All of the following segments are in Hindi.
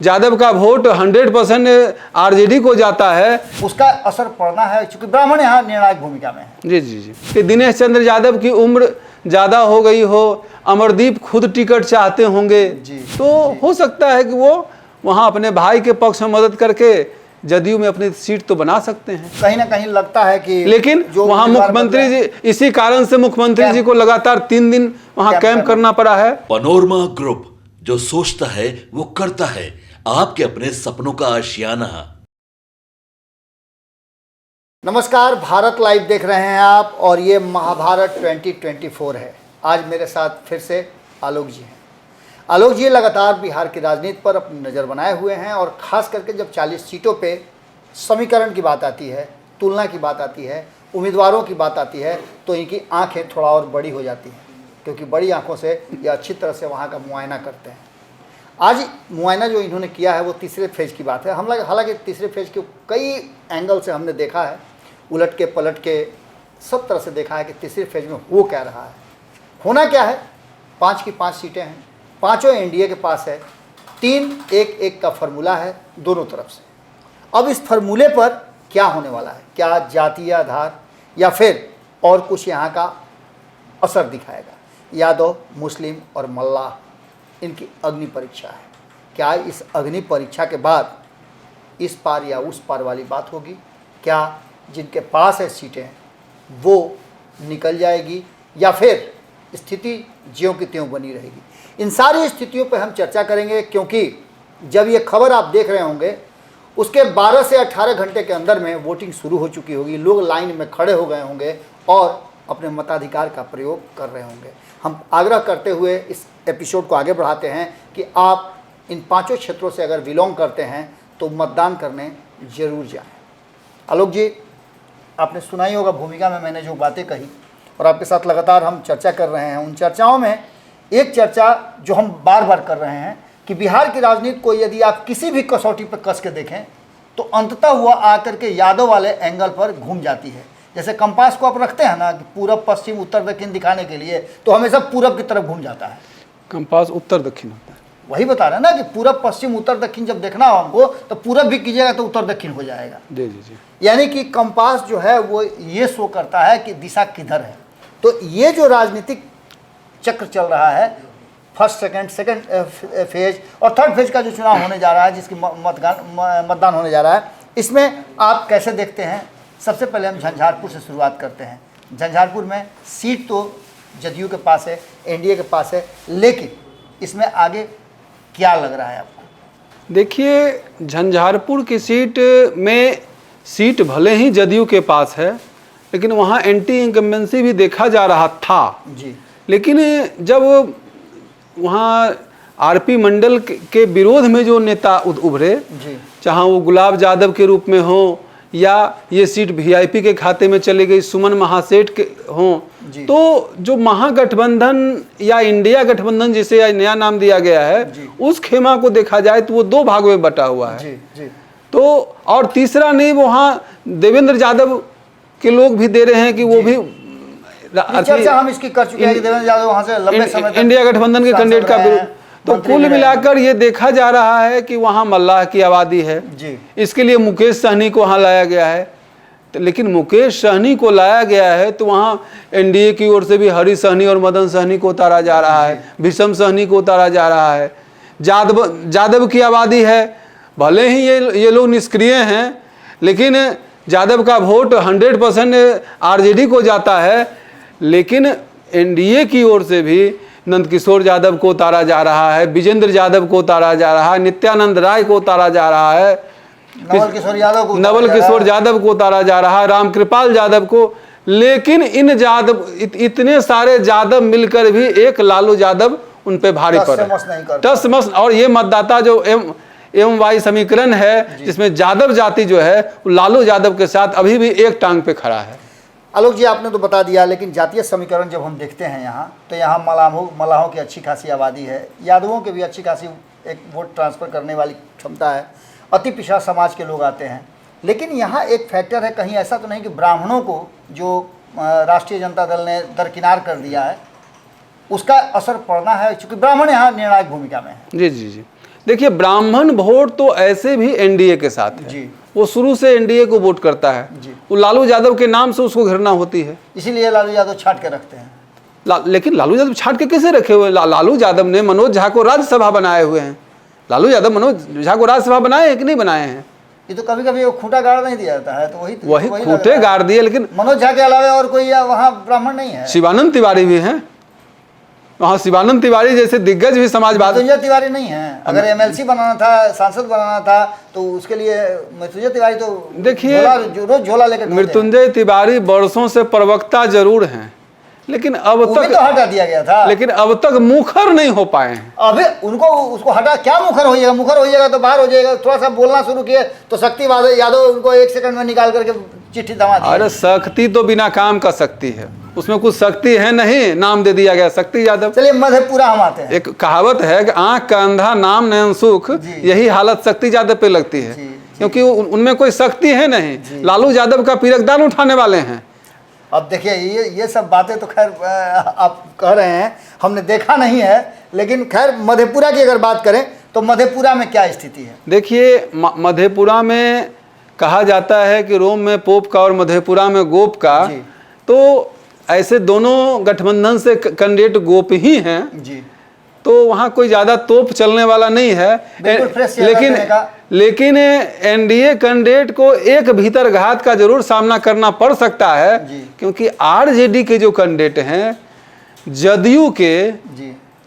यादव का वोट 100% आरजेडी को जाता है, उसका असर पड़ना है, क्योंकि ब्राह्मण यहाँ निर्णायक भूमिका में है। जी जी जी कि दिनेश चंद्र यादव की उम्र ज़्यादा हो गई हो, अमरदीप खुद टिकट चाहते होंगे तो हो सकता है कि वो वहाँ अपने भाई के पक्ष में मदद करके जदयू में अपनी सीट तो बना सकते हैं। कहीं ना कहीं लगता है कि लेकिन वहाँ मुख्यमंत्री जी, इसी कारण से मुख्यमंत्री जी को लगातार 3 दिन वहाँ कैंप करना पड़ा है। पनोरमा ग्रुप, जो सोचता है वो करता है, आपके अपने सपनों का आशियाना। नमस्कार, भारत लाइव देख रहे हैं आप और ये महाभारत 2024 है। आज मेरे साथ फिर से आलोक जी हैं। आलोक जी लगातार बिहार की राजनीति पर अपनी नज़र बनाए हुए हैं और ख़ास करके जब 40 सीटों पे समीकरण की बात आती है, तुलना की बात आती है, उम्मीदवारों की बात आती है तो इनकी आंखें थोड़ा और बड़ी हो जाती हैं, क्योंकि बड़ी आंखों से ये अच्छी तरह से वहाँ का मुआयना करते हैं। आज मुआयना जो इन्होंने किया है वो तीसरे फेज़ की बात है। हम लोग हालांकि तीसरे फेज़ के कई एंगल से हमने देखा है, उलट के पलट के सब तरह से देखा है कि तीसरे फेज में हो क्या रहा है, होना क्या है। 5 की 5 सीटें हैं, पांचों एनडीए के पास है, 3-1-1 का फार्मूला है दोनों तरफ से। अब इस फार्मूले पर क्या होने वाला है, क्या जातीय आधार या फिर और कुछ यहाँ का असर दिखाएगा। यादव, मुस्लिम और मल्लाह, इनकी अग्नि परीक्षा है। क्या इस अग्नि परीक्षा के बाद इस पार या उस पार वाली बात होगी? क्या जिनके पास है सीटें वो निकल जाएगी या फिर स्थिति ज्यों की त्यों बनी रहेगी? इन सारी स्थितियों पर हम चर्चा करेंगे, क्योंकि जब ये खबर आप देख रहे होंगे उसके 12 से 18 घंटे के अंदर में वोटिंग शुरू हो चुकी होगी, लोग लाइन में खड़े हो गए होंगे और अपने मताधिकार का प्रयोग कर रहे होंगे। हम आग्रह करते हुए इस एपिसोड को आगे बढ़ाते हैं कि आप इन पांचों क्षेत्रों से अगर बिलोंग करते हैं तो मतदान करने जरूर जाएं। आलोक जी, आपने सुना ही होगा भूमिका में मैंने जो बातें कही और आपके साथ लगातार हम चर्चा कर रहे हैं। उन चर्चाओं में एक चर्चा जो हम बार बार कर रहे हैं कि बिहार की राजनीति को यदि आप किसी भी कसौटी पर कस के देखें तो अंततः हुआ आकर के यादव वाले एंगल पर घूम जाती है। जैसे कंपास को आप रखते हैं ना कि पूरब पश्चिम उत्तर दक्षिण दिखाने के लिए, तो हमेशा पूरब की तरफ घूम जाता है। कंपास उत्तर दक्षिण होता है, वही बता रहे हैं ना कि पूरब पश्चिम उत्तर दक्षिण जब देखना हो हमको तो पूरब भी कीजिएगा तो उत्तर दक्षिण हो जाएगा। जी जी जी। यानी कि कंपास जो है वो ये शो करता है कि दिशा किधर है। तो ये जो राजनीतिक चक्र चल रहा है, फर्स्ट सेकंड फेज और थर्ड फेज का जो चुनाव होने जा रहा है, जिसकी मतदान होने जा रहा है, इसमें आप कैसे देखते हैं? सबसे पहले हम झंझारपुर से शुरुआत करते हैं। झंझारपुर में सीट तो जदयू के पास है, एनडीए के पास है, लेकिन इसमें आगे क्या लग रहा है आपको? देखिए, झंझारपुर की सीट में सीट भले ही जदयू के पास है, लेकिन वहाँ एंटी इनकम्बेंसी भी देखा जा रहा था जी। लेकिन जब वहाँ आरपी मंडल के विरोध में जो नेता उभरे, चाहे वो गुलाब यादव के रूप में हो या ये सीट वीआईपी के खाते में चली गई सुमन महासेठ के हों, तो जो महागठबंधन या इंडिया गठबंधन जिसे नया नाम दिया गया है, उस खेमा को देखा जाए तो वो 2 भागों में बटा हुआ है। तो और तीसरा नहीं, वहाँ देवेंद्र यादव के लोग भी दे रहे हैं कि वो भी चर्चा हम इसकी कर चुके हैं कि देवेंद्र यादव वहाँ से लंबे समय तक इंडिया गठबंधन के कैंडिडेट का विरोध। तो कुल मिलाकर ये देखा जा रहा है कि वहाँ मल्लाह की आबादी है जी। इसके लिए मुकेश सहनी को वहाँ लाया गया है, लेकिन मुकेश सहनी को लाया गया है तो वहाँ एनडीए की ओर से भी हरी सहनी और मदन सहनी को उतारा जा रहा है, भीषम सहनी को उतारा जा रहा है। यादव की आबादी है, भले ही ये लोग निष्क्रिय हैं, लेकिन यादव का वोट 100% आरजेडी को जाता है। लेकिन एनडीए की ओर से भी नंदकिशोर यादव को उतारा जा रहा है, विजेंद्र यादव को उतारा जा रहा है, नित्यानंद राय को उतारा जा रहा है, नवल किशोर यादव को उतारा जा रहा है, रामकृपाल यादव को। लेकिन इन यादव इतने सारे यादव मिलकर भी एक लालू यादव उन पे भारी पड़ रहा है। और ये मतदाता जो एम वाई समीकरण है, जिसमें यादव जाति जो है वो लालू यादव के साथ अभी भी एक टांग पे खड़ा है। आलोक जी, आपने तो बता दिया, लेकिन जातीय समीकरण जब हम देखते हैं यहाँ, तो यहाँ मलाहों की अच्छी खासी आबादी है, यादवों के भी अच्छी खासी एक वोट ट्रांसफ़र करने वाली क्षमता है, अति पिछड़ा समाज के लोग आते हैं। लेकिन यहाँ एक फैक्टर है, कहीं ऐसा तो नहीं कि ब्राह्मणों को जो राष्ट्रीय जनता दल ने दरकिनार कर दिया है उसका असर पड़ना है, क्योंकि ब्राह्मण यहाँ निर्णायक भूमिका में है। जी जी जी। देखिए ब्राह्मण वोट तो ऐसे भी एनडीए के साथ है जी। वो शुरू से एनडीए को वोट करता है जी। वो लालू यादव के नाम से उसको घृणा होती है, इसीलिए लालू यादव छाट के रखते हैं। लेकिन लालू यादव छाट के कैसे रखे हुए? लालू यादव ने मनोज झा को राज्यसभा बनाए हुए हैं। लालू यादव मनोज झा को राज्यसभा बनाए हैं कि नहीं बनाए हैं? ये तो कभी कभी वो खूंटा गाड़ नहीं दिया जाता है, तो वही खूंटे गाड़ दिए, लेकिन मनोज झा के अलावा और कोई वहाँ ब्राह्मण नहीं है। शिवानंद तिवारी भी हैं वहाँ, शिवानंद तिवारी जैसे दिग्गज भी समाजवाद। मृत्युंजय तिवारी नहीं है। अगर एमएलसी बनाना था, सांसद बनाना था, तो उसके लिए मृत्युंजय तिवारी तो देखिए रोज झोला लेकर मृत्युंजय तिवारी वर्षों से प्रवक्ता जरूर हैं, लेकिन अब तक तो हटा दिया गया था, लेकिन अब तक मुखर नहीं हो पाए हैं। अभी उसको हटा, क्या मुखर हो जाएगा? मुखर हो जाएगा तो बाहर हो जाएगा। थोड़ा सा बोलना शुरू किए तो शक्ति यादव उनको 1 सेकंड में निकाल करके चिट्ठी दबा दी। अरे शक्ति तो बिना काम का शक्ति है, उसमें कुछ शक्ति है नहीं, नाम दे दिया गया शक्ति यादव। चलिए मधेपुरा हम आते हैं। एक कहावत है कि आंख का अंधा नाम नयन सुख, यही हालत शक्ति यादव पे लगती है, क्योंकि उनमें कोई शक्ति है नहीं। लालू यादव का पीरकदान उठाने वाले हैं। अब देखिए ये सब बातें तो खैर आप कह रहे हैं, हमने देखा नहीं है, लेकिन खैर मधेपुरा की अगर बात करें तो मधेपुरा में क्या स्थिति है? देखिए मधेपुरा में कहा जाता है कि रोम में पोप का और मधेपुरा में गोप का, तो ऐसे दोनों गठबंधन से कैंडिडेट गोप ही हैं जी। तो वहाँ कोई ज़्यादा तोप चलने वाला नहीं है, लेकिन एनडीए कैंडिडेट को एक भीतर घात का जरूर सामना करना पड़ सकता है, क्योंकि आरजेडी के जो कैंडिडेट हैं जदयू के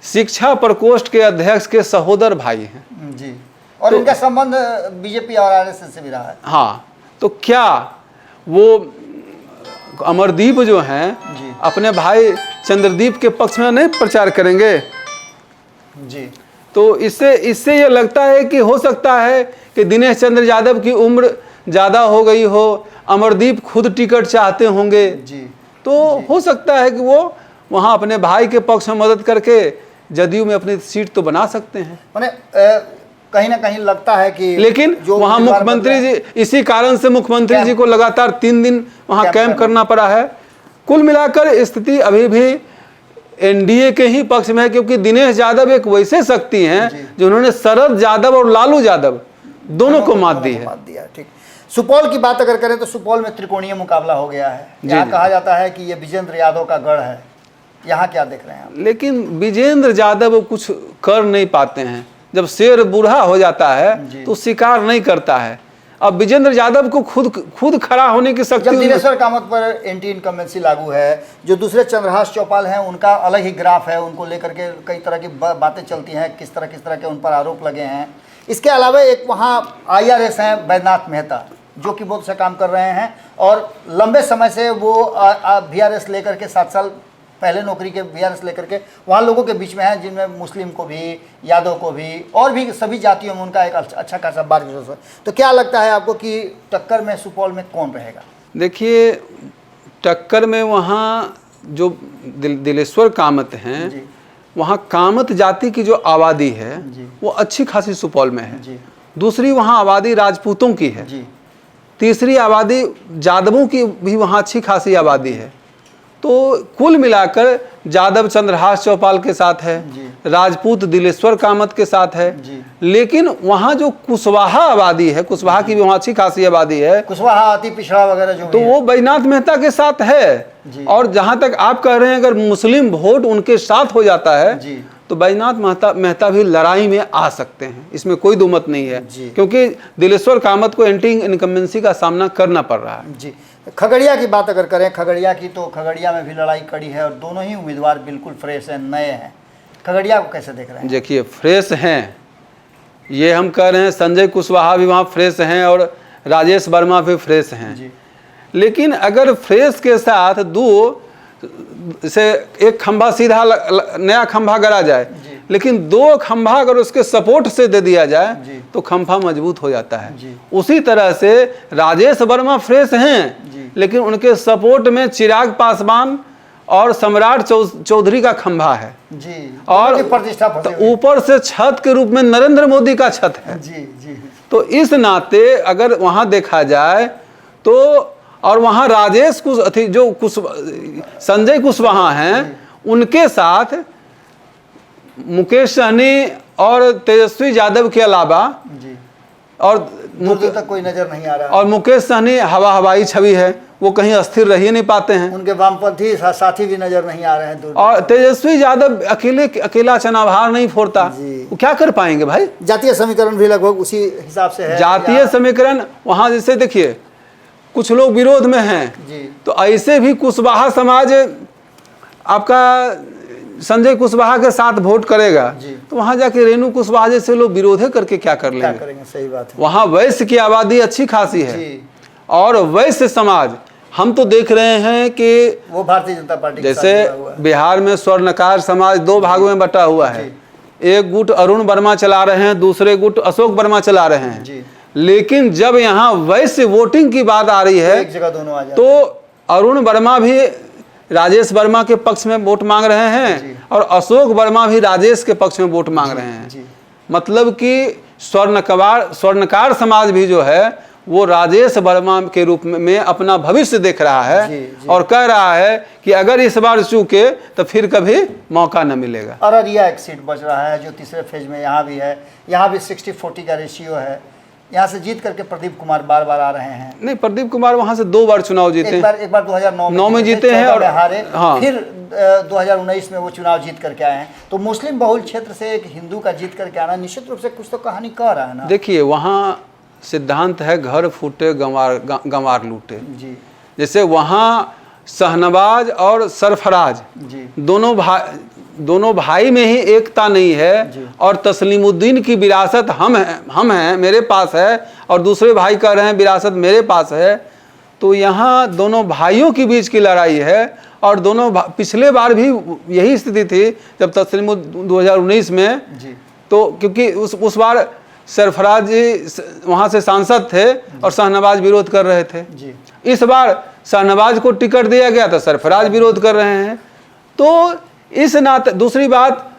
शिक्षा प्रकोष्ठ के अध्यक्ष के सहोदर भाई हैं जी, और तो, इनका संबंध बीजेपी और आरएसएस से भी रहा है। हाँ, तो क्या वो अमरदीप जो हैं अपने भाई चंद्रदीप के पक्ष में नहीं प्रचार करेंगे जी? तो इससे ये लगता है कि हो सकता है कि दिनेश चंद्र यादव की उम्र ज़्यादा हो गई हो, अमरदीप खुद टिकट चाहते होंगे जी, तो जी। हो सकता है कि वो वहाँ अपने भाई के पक्ष में मदद करके जदयू में अपनी सीट तो बना सकते हैं। माने कहीं ना कहीं लगता है कि, लेकिन वहाँ मुख्यमंत्री जी, इसी कारण से मुख्यमंत्री जी को लगातार 3 दिन वहाँ कैंप करना पड़ा है। कुल मिलाकर स्थिति अभी भी एनडीए के ही पक्ष में है, क्योंकि दिनेश यादव एक वैसे शक्ति हैं जिन्होंने शरद यादव और लालू यादव दोनों को मात दी है। ठीक। सुपौल की बात अगर करें तो सुपौल में त्रिकोणीय मुकाबला हो गया है। यहाँ कहा जाता है कि ये विजेंद्र यादव का गढ़ है, यहाँ क्या देख रहे हैं आप? लेकिन विजेंद्र यादव कुछ कर नहीं पाते हैं। जब शेर बूढ़ा हो जाता है तो शिकार नहीं करता है। अब विजेंद्र यादव को खुद खड़ा होने की शक्ति, दिलेश्वर कामत पर एंटी इनकम्बेंसी लागू है, जो दूसरे चंद्रहास चौपाल हैं उनका अलग ही ग्राफ है, उनको लेकर के कई तरह की बातें चलती हैं, किस तरह के उन पर आरोप लगे हैं। इसके अलावा एक वहाँ IRS हैं बैद्यनाथ मेहता, जो कि बहुत सा काम कर रहे हैं और लंबे समय से वो VRS लेकर के 7 साल पहले नौकरी के VRS लेकर के वहाँ लोगों के बीच में है, जिनमें मुस्लिम को भी, यादव को भी और भी सभी जातियों में उनका एक अच्छा खासा बार विरोध है। तो क्या लगता है आपको कि टक्कर में सुपौल में कौन रहेगा? देखिए टक्कर में वहाँ जो दिलेश्वर कामत हैं, वहाँ कामत जाति की जो आबादी है वो अच्छी खासी सुपौल में है। दूसरी वहाँ आबादी राजपूतों की है, तीसरी आबादी यादवों की भी वहाँ अच्छी खासी आबादी है। तो कुल मिलाकर यादव चंद्रहास चौपाल के साथ है, राजपूत दिलेश्वर कामत के साथ है, लेकिन वहाँ जो कुशवाहा आबादी है, कुशवाहा की भी वहाँ अच्छी खासी आबादी है, कुशवाहा अति पिछड़ा वगैरह जो, तो वो बैद्यनाथ मेहता के साथ है। और जहाँ तक आप कह रहे हैं अगर मुस्लिम वोट उनके साथ हो जाता है तो बैद्यनाथ मेहता भी लड़ाई में आ सकते हैं, इसमें कोई दो मत नहीं है, क्योंकि दिलेश्वर कामत को एंटी इनकम्बेंसी का सामना करना पड़ रहा है। जी। खगड़िया की बात अगर करें, खगड़िया की तो खगड़िया में भी लड़ाई कड़ी है और दोनों ही उम्मीदवार बिल्कुल फ्रेश हैं, नए हैं। खगड़िया को कैसे देख रहे हैं? देखिए फ्रेश हैं, ये हम कह रहे हैं, संजय कुशवाहा भी वहाँ फ्रेश हैं और राजेश वर्मा भी फ्रेश हैं, लेकिन अगर फ्रेश के साथ से एक खंभा सीधा नया खंभा गड़ा जाए, लेकिन 2 खंभा अगर उसके सपोर्ट से दे दिया जाए तो खंभा मजबूत हो जाता है। उसी तरह से राजेश वर्मा फ्रेश हैं, लेकिन उनके सपोर्ट में चिराग पासवान और सम्राट चौधरी का खंभा है और ऊपर से छत के रूप में नरेंद्र मोदी का छत है। तो इस नाते अगर वहाँ देखा जाए तो, और वहाँ राजेश संजय कुशवाहा हैं, उनके साथ मुकेश सहनी और तेजस्वी यादव के अलावा जी और दूर दूर तक कोई नजर नहीं आ रहा है। और मुकेश सहनी हवाई छवि है, वो कहीं अस्थिर रह ही नहीं पाते हैं। उनके वामपंथी साथी भी नजर नहीं आ रहे हैं दूर। और तेजस्वी यादव अकेला चनाभार नहीं फोड़ता, जी। वो क्या कर पाएंगे भाई। जातीय समीकरण भी लगभग उसी हिसाब से है। जातीय समीकरण वहां जैसे देखिए कुछ लोग विरोध में हैं, जी। तो ऐसे भी कुशवाहा समाज आपका संजय कुशवाहा के साथ वोट करेगा, जी। तो वहां जाके रेणु कुशवाहा जैसे लोग विरोध करके क्या कर क्या लेंगे। करेंगे, सही बात है। वहां वैश्य की आबादी अच्छी खासी है, जी। और वैश्य समाज हम तो देख रहे हैं कि वो भारतीय जनता पार्टी के साथ जैसे जुड़ा हुआ है। बिहार में स्वर्णकार समाज दो भागों में बटा हुआ है। एक गुट अरुण वर्मा चला रहे हैं, दूसरे गुट अशोक वर्मा चला रहे हैं। जी। लेकिन जब यहाँ वैश्य वोटिंग की बात आ रही है एक जगह दोनों आ जाते तो अरुण वर्मा भी राजेश वर्मा के पक्ष में वोट मांग रहे जी। हैं, और अशोक वर्मा भी राजेश के पक्ष में वोट मांग रहे हैं। जी। मतलब कि स्वर्णकार समाज भी जो है वो राजेश वर्मा के रूप में अपना भविष्य देख रहा है। जी, जी। और कह रहा है कि अगर इस बार चूके तो फिर कभी मौका न मिलेगा। अररिया एक सीट बच रहा है जो तीसरे फेज में यहाँ भी है। यहाँ भी 60-40 का रेशियो है। यहाँ से जीत करके प्रदीप कुमार बार बार आ रहे हैं। नहीं, प्रदीप कुमार वहां से 2 बार चुनाव जीते। एक बार 2009 में जीते हैं और हारे। हाँ। फिर 2019 में वो चुनाव जीत करके आए हैं। तो मुस्लिम बहुल क्षेत्र से एक हिंदू का जीत करके आना निश्चित रूप से कुछ तो कहानी कह रहा है ना। देखिए वहाँ सिद्धांत है घर फूटे गंवार लूटे। जी। जैसे वहाँ शहनवाज और सरफराज जी। दोनों भाई में ही एकता नहीं है, और तस्लीमुद्दीन की विरासत हम हैं मेरे पास है, और दूसरे भाई कह रहे हैं विरासत मेरे पास है। तो यहाँ दोनों भाइयों के बीच की लड़ाई है। और पिछले बार भी यही स्थिति थी जब तस्लीमुद्दीन 2019 में जी। तो क्योंकि उस बार सरफराज जी वहाँ से सांसद थे और शहनवाज विरोध कर रहे थे। जी। इस बार शहनवाज को टिकट दिया गया तो सरफराज विरोध कर रहे हैं। तो इस नाते दूसरी बात,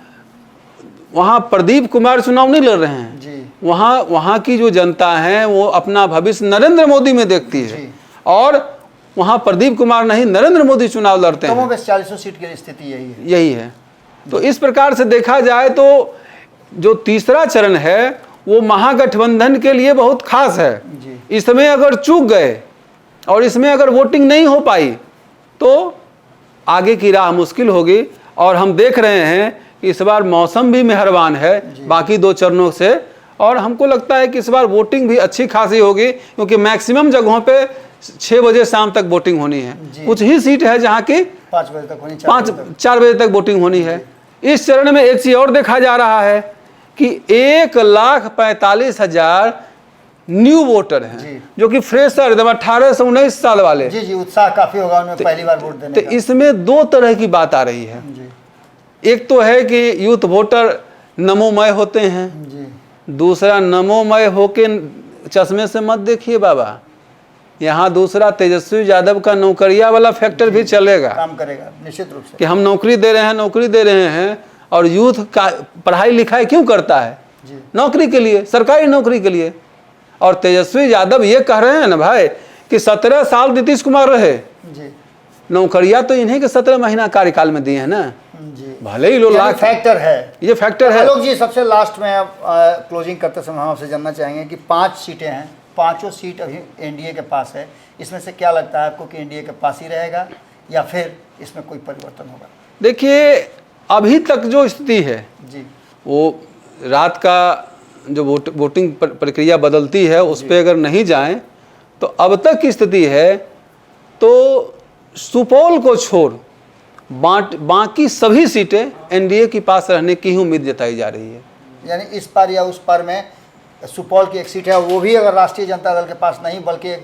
वहाँ प्रदीप कुमार चुनाव नहीं लड़ रहे हैं जी। वहाँ की जो जनता है वो अपना भविष्य नरेंद्र मोदी में देखती है। जी। और वहाँ प्रदीप कुमार नहीं नरेंद्र मोदी चुनाव लड़ते हैं। 40 सीट की स्थिति यही है। तो इस प्रकार से देखा जाए तो जो तीसरा चरण है वो महागठबंधन के लिए बहुत खास है। इसमें अगर चूक गए और इसमें अगर वोटिंग नहीं हो पाई तो आगे की राह मुश्किल होगी। और हम देख रहे हैं कि इस बार मौसम भी मेहरबान है बाकी 2 चरणों से, और हमको लगता है कि इस बार वोटिंग भी अच्छी खासी होगी, क्योंकि मैक्सिमम जगहों पे 6 बजे शाम तक वोटिंग होनी है। कुछ ही सीट है जहाँ की 5 बजे तक होनी, 4 बजे तक वोटिंग होनी है। इस चरण में एक चीज और देखा जा रहा है कि 1,45,000 न्यू वोटर हैं, जो कि फ्रेशर एकदम 18 से 19 साल वाले। जी। उत्साह काफी होगा उनमें पहली बार वोट देने तो इसमें 2 तरह की बात आ रही है। एक तो है कि यूथ वोटर नमोमय होते हैं, दूसरा नमोमय होके चश्मे से मत देखिए बाबा। यहाँ दूसरा तेजस्वी यादव का नौकरिया वाला फैक्टर भी चलेगा, काम करेगा निश्चित रूप से, कि हम नौकरी दे रहे हैं और यूथ का पढ़ाई लिखाई क्यों करता है? नौकरी के लिए, सरकारी नौकरी के लिए। और तेजस्वी यादव ये कह रहे हैं ना भाई कि 17 साल नीतीश कुमार रहे, नौकरिया तो इन्हीं के 17 महीना कार्यकाल में दिए हैं ना। भले ही लोग फैक्टर है, ये फैक्टर है। आलोक जी, सबसे लास्ट में क्लोजिंग करते समय हम आपसे जानना चाहेंगे कि 5 सीटें हैं, 5 सीट अभी एनडीए के पास है। इसमें से क्या लगता है आपको कि एनडीए के पास ही रहेगा या फिर इसमें कोई परिवर्तन होगा? देखिए अभी तक जो स्थिति है वो रात का जो वोटिंग प्रक्रिया बदलती है उस पर अगर नहीं जाएं तो अब तक की स्थिति है तो सुपौल को छोड़ बाकी सभी सीटें एनडीए के पास रहने की ही उम्मीद जताई जा रही है। यानी इस पार या उस पार में सुपौल की एक सीट है, वो भी अगर राष्ट्रीय जनता दल के पास नहीं बल्कि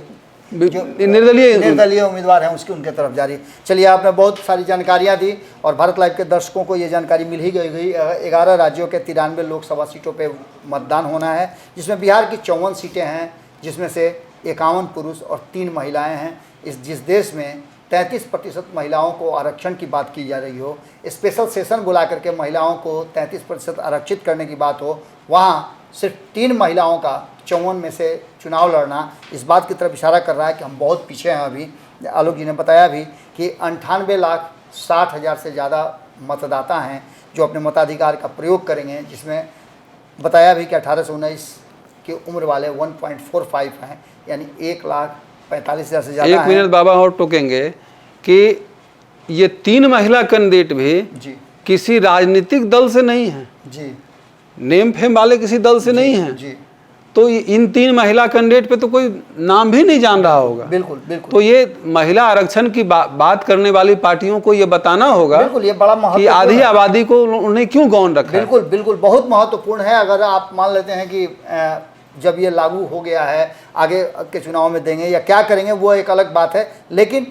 जो निर्दलीय उम्मीदवार हैं उनके तरफ जा रही है। चलिए, आपने बहुत सारी जानकारियां दी और भारत लाइव के दर्शकों को ये जानकारी मिल ही गई। 11 राज्यों के 93 लोकसभा सीटों पे मतदान होना है, जिसमें बिहार की 54 सीटें हैं, जिसमें से 51 पुरुष और 3 महिलाएं हैं। जिस देश में 33% महिलाओं को आरक्षण की बात की जा रही हो, स्पेशल सेशन बुला करके महिलाओं को 33% आरक्षित करने की बात हो, वहाँ सिर्फ 3 महिलाओं का 54 में से चुनाव लड़ना इस बात की तरफ इशारा कर रहा है कि हम बहुत पीछे हैं। अभी आलोक जी ने बताया भी कि 98,60,000 से ज़्यादा मतदाता हैं जो अपने मताधिकार का प्रयोग करेंगे, जिसमें बताया भी कि 18 से 19 की उम्र वाले 1.45 हैं, यानी 1,45,000 से ज़्यादा। एक मिनट बाबा और टोकेंगे कि ये 3 महिला कैंडिडेट भी जी किसी राजनीतिक दल से नहीं हैं, जी नेम फेम वाले किसी दल से नहीं हैं। जी तो इन 3 महिला कैंडिडेट पे तो कोई नाम भी नहीं जान रहा होगा। बिल्कुल बिल्कुल। तो ये महिला आरक्षण की बात करने वाली पार्टियों को ये बताना होगा बिल्कुल, ये बड़ा कि महत्वपूर्ण आधी है। आबादी को उन्हें क्यों गौन रखा है। बिल्कुल बिल्कुल, बहुत महत्वपूर्ण है। अगर आप मान लेते हैं कि जब ये लागू हो गया है, आगे के चुनाव में देंगे या क्या करेंगे वो एक अलग बात है, लेकिन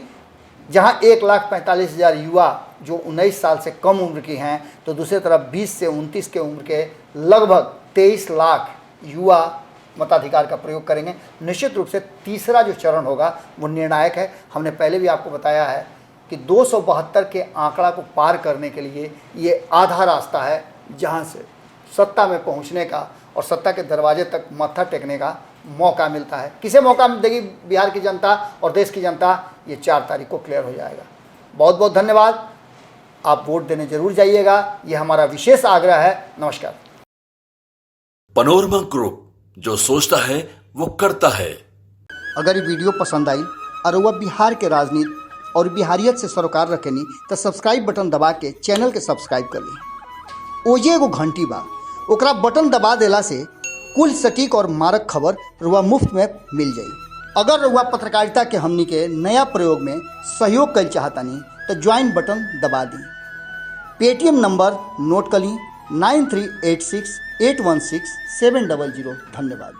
जहां 1,45,000 युवा जो 19 साल से कम उम्र की हैं, तो दूसरी तरफ 20 से 29 के उम्र के लगभग 23 लाख युवा मताधिकार का प्रयोग करेंगे। निश्चित रूप से तीसरा जो चरण होगा वो निर्णायक है। हमने पहले भी आपको बताया है कि 272 के आंकड़ा को पार करने के लिए ये आधा रास्ता है, जहां से सत्ता में पहुंचने का और सत्ता के दरवाजे तक माथा टेकने का मौका मिलता है। किसे मौका देगी बिहार की जनता और देश की जनता, ये 4 तारीख को क्लियर हो जाएगा। बहुत बहुत धन्यवाद। आप वोट देने जरूर जाइएगा, ये हमारा विशेष आग्रह है। नमस्कार। पनोरमा ग्रुप, जो सोचता है वो करता है। अगर ये वीडियो पसंद आई और वह बिहार के राजनीति और बिहारियत से सरोकार रखेनी तो सब्सक्राइब बटन दबा के चैनल के सब्सक्राइब कर ली। ओजे एगो घंटी बा, ओकरा बटन दबा देला से कुल सटीक और मारक खबर रुआ मुफ्त में मिल जाई। अगर रुआ पत्रकारिता के हमनी के नया प्रयोग में सहयोग कर चाहतानी तो ज्वाइन बटन दबा दी। पेटीएम नंबर नोट कर ली 9386816700। धन्यवाद।